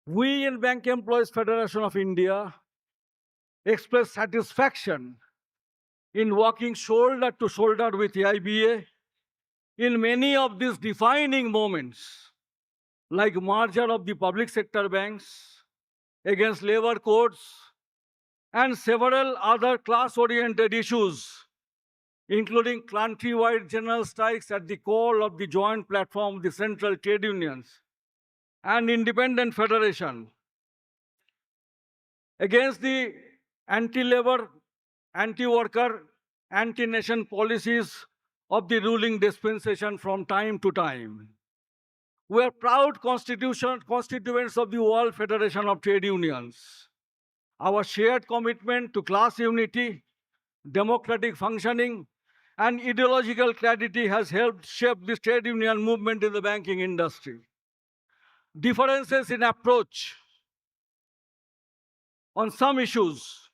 We in Bank Employees Federation of India express satisfaction in working shoulder to shoulder with AIBA in many of these defining moments, like merger of the public sector banks against labor codes and several other class-oriented issues, including countrywide general strikes at the call of the joint platform of the central trade unions and independent federation against the anti-labor, anti-worker, anti-nation policies of the ruling dispensation from time to time. We are proud constituents of the World Federation of Trade Unions. Our shared commitment to class unity, democratic functioning, and ideological clarity has helped shape the trade union movement in the banking industry. Differences in approach on some issues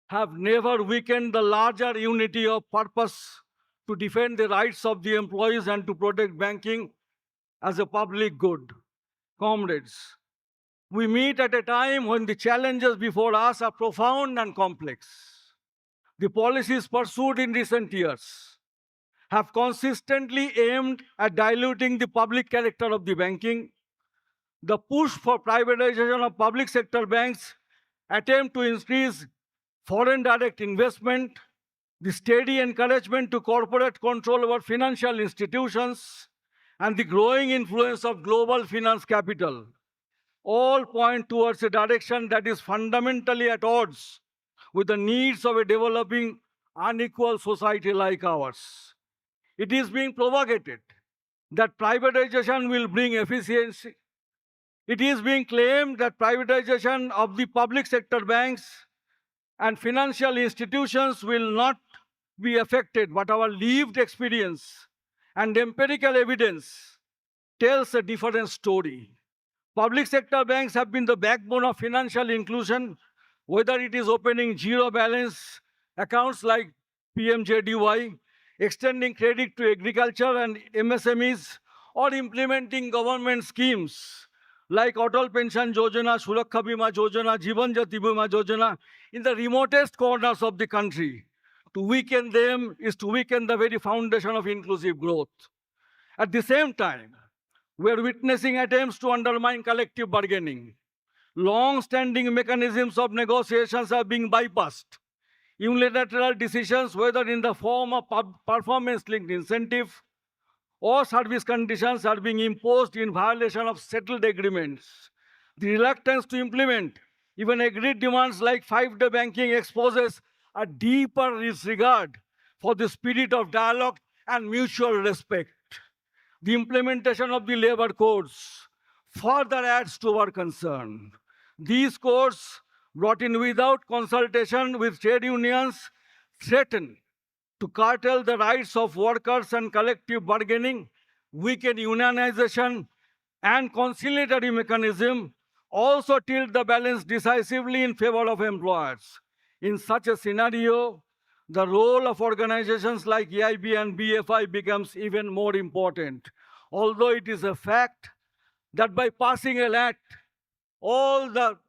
have never weakened the larger unity of purpose to defend the rights of the employees and to protect banking as a public good. Comrades, we meet at a time when the challenges before us are profound and complex. The policies pursued in recent years have consistently aimed at diluting the public character of the banking. The push for privatization of public sector banks attempt to increase foreign direct investment, the steady encouragement to corporate control over financial institutions, and the growing influence of global finance capital all point towards a direction that is fundamentally at odds with the needs of a developing unequal society like ours. It is being propagated that privatization will bring efficiency. It is being claimed that privatization of the public sector banks and financial institutions will not be affected, but our lived experience and empirical evidence tells a different story. Public sector banks have been the backbone of financial inclusion, whether it is opening zero balance accounts like PMJDY, extending credit to agriculture and MSMEs, or implementing government schemes like Atal Pension Yojana, Suraksha Bima Yojana, Jivan Jyoti Bima Yojana in the remotest corners of the country. To weaken them is to weaken the very foundation of inclusive growth. At the same time, we are witnessing attempts to undermine collective bargaining. Long-standing mechanisms of negotiations are being bypassed. Unilateral decisions, whether in the form of performance-linked incentive or service conditions, are being imposed in violation of settled agreements. The reluctance to implement even agreed demands like 5-day banking exposes a deeper disregard for the spirit of dialogue and mutual respect. The implementation of the labor codes further adds to our concern. These codes, brought in without consultation with trade unions, threaten to curtail the rights of workers and collective bargaining, weaken unionization and conciliatory mechanism, also tilt the balance decisively in favor of employers. In such a scenario, the role of organizations like AIBEA and BEFI becomes even more important. Although it is a fact that by passing an act, all the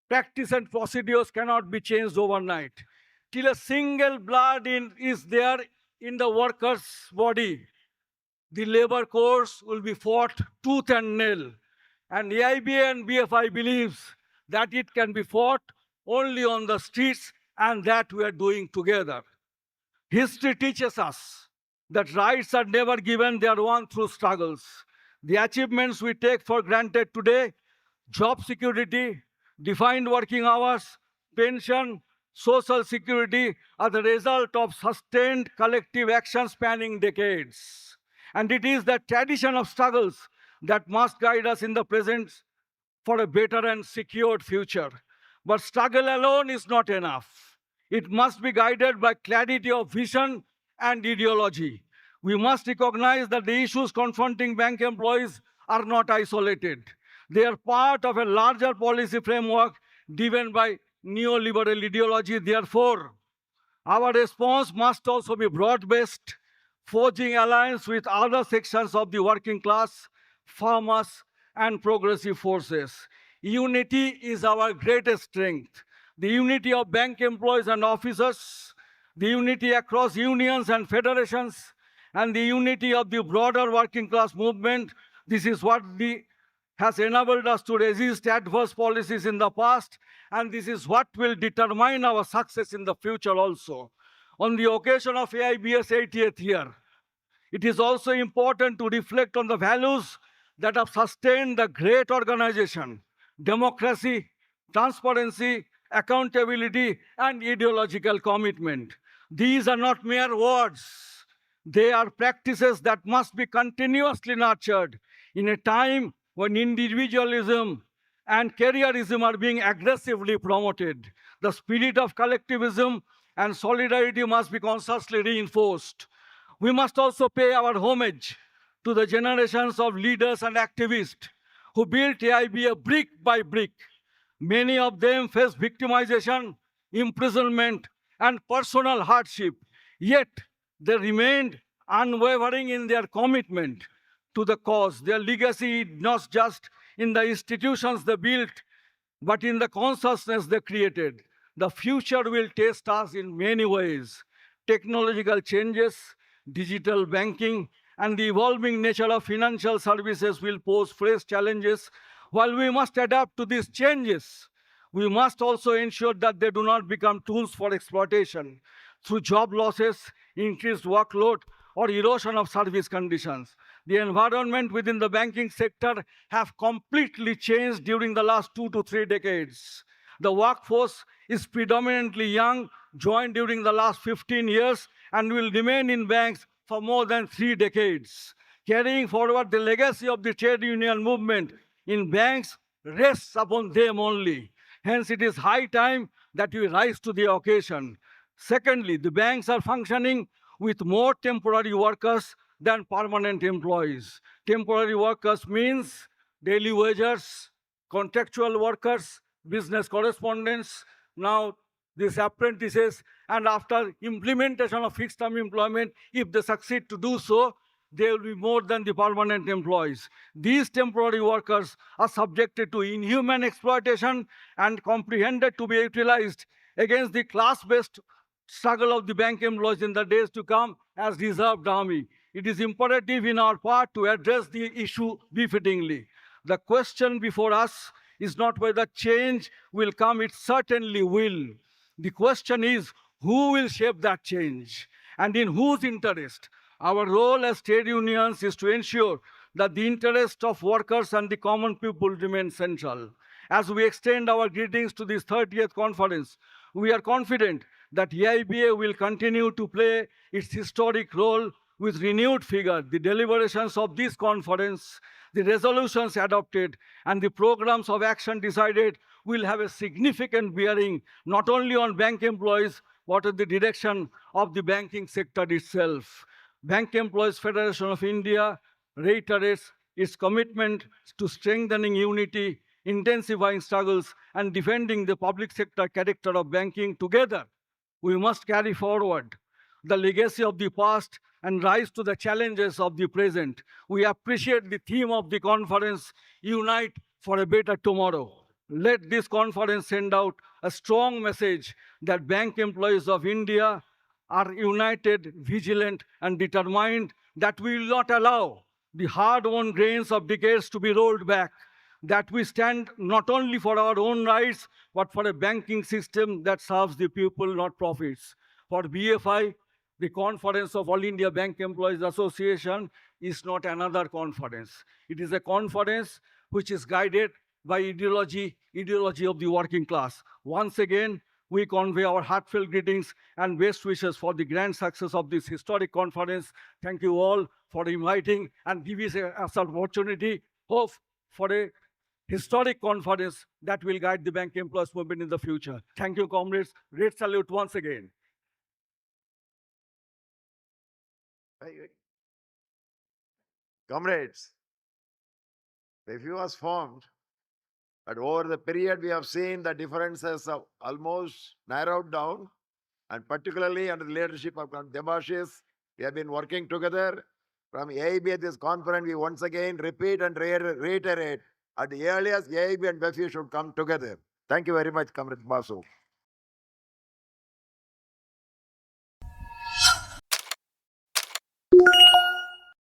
practice and procedures cannot be changed overnight. Till a single blood is there in the worker's body, the labor codes will be fought tooth and nail. And AIBA and BFI believes that it can be fought only on the streets, and that we are doing together. History teaches us that rights are never given, they are won through struggles. The achievements we take for granted today, job security, defined working hours, pension, social security, are the result of sustained collective action spanning decades. And it is that tradition of struggles that must guide us in the present for a better and secured future. But struggle alone is not enough. It must be guided by clarity of vision and ideology. We must recognize that the issues confronting bank employees are not isolated. They are part of a larger policy framework driven by neoliberal ideology. Therefore, our response must also be broad-based, forging alliance with other sections of the working class, farmers, and progressive forces. Unity is our greatest strength. The unity of bank employees and officers, the unity across unions and federations, and the unity of the broader working class movement. This is what has enabled us to resist adverse policies in the past, and this is what will determine our success in the future also. On the occasion of AIB's 80th year, it is also important to reflect on the values that have sustained the great organization: democracy, transparency, accountability, and ideological commitment. These are not mere words. They are practices that must be continuously nurtured in a time when individualism and careerism are being aggressively promoted. The spirit of collectivism and solidarity must be consciously reinforced. We must also pay our homage to the generations of leaders and activists who built AIBA brick by brick. Many of them faced victimization, imprisonment, and personal hardship, yet they remained unwavering in their commitment to the cause. Their legacy is not just in the institutions they built, but in the consciousness they created. The future will test us in many ways. Technological changes, digital banking, and the evolving nature of financial services will pose fresh challenges. While we must adapt to these changes, we must also ensure that they do not become tools for exploitation through job losses, increased workload, or erosion of service conditions. The environment within the banking sector have completely changed during the last 2 to 3 decades. The workforce is predominantly young, joined during the last 15 years, and will remain in banks for more than 3 decades. Carrying forward the legacy of the trade union movement in banks rests upon them only. Hence, it is high time that we rise to the occasion. Secondly, the banks are functioning with more temporary workers than permanent employees. Temporary workers means daily wagers, contractual workers, business correspondents, now these apprentices, and after implementation of fixed-term employment, if they succeed to do so, they will be more than the permanent employees. These temporary workers are subjected to inhuman exploitation and comprehended to be utilized against the class-based struggle of the bank employees in the days to come as reserved army. It is imperative in our part to address the issue befittingly. The question before us is not whether change will come, it certainly will. The question is, who will shape that change and in whose interest? Our role as trade unions is to ensure that the interest of workers and the common people remain central. As we extend our greetings to this 30th conference, we are confident that AIBA will continue to play its historic role with renewed vigor. The deliberations of this conference, the resolutions adopted, and the programs of action decided will have a significant bearing not only on bank employees, but on the direction of the banking sector itself. Bank Employees Federation of India reiterates its commitment to strengthening unity, intensifying struggles, and defending the public sector character of banking. Together, we must carry forward the legacy of the past and rise to the challenges of the present. We appreciate the theme of the conference, Unite for a Better Tomorrow. Let this conference send out a strong message that bank employees of India are united, vigilant, and determined, that we will not allow the hard-won gains of decades to be rolled back, that we stand not only for our own rights, but for a banking system that serves the people, not profits. For BFI, the Conference of All India Bank Employees Association is not another conference. It is a conference which is guided by ideology of the working class. Once again, we convey our heartfelt greetings and best wishes for the grand success of this historic conference. Thank you all for inviting and giving us an opportunity, hope for a historic conference that will guide the bank employees movement in the future. Thank you, comrades. Great salute once again. Comrades, the BEFI was formed, but over the period we have seen the differences have almost narrowed down, and particularly under the leadership of Debasish, we have been working together. From AIBA, this conference, we once again repeat and reiterate At the earliest, AIB and BEFI should come together. Thank you very much, Comrade Basu.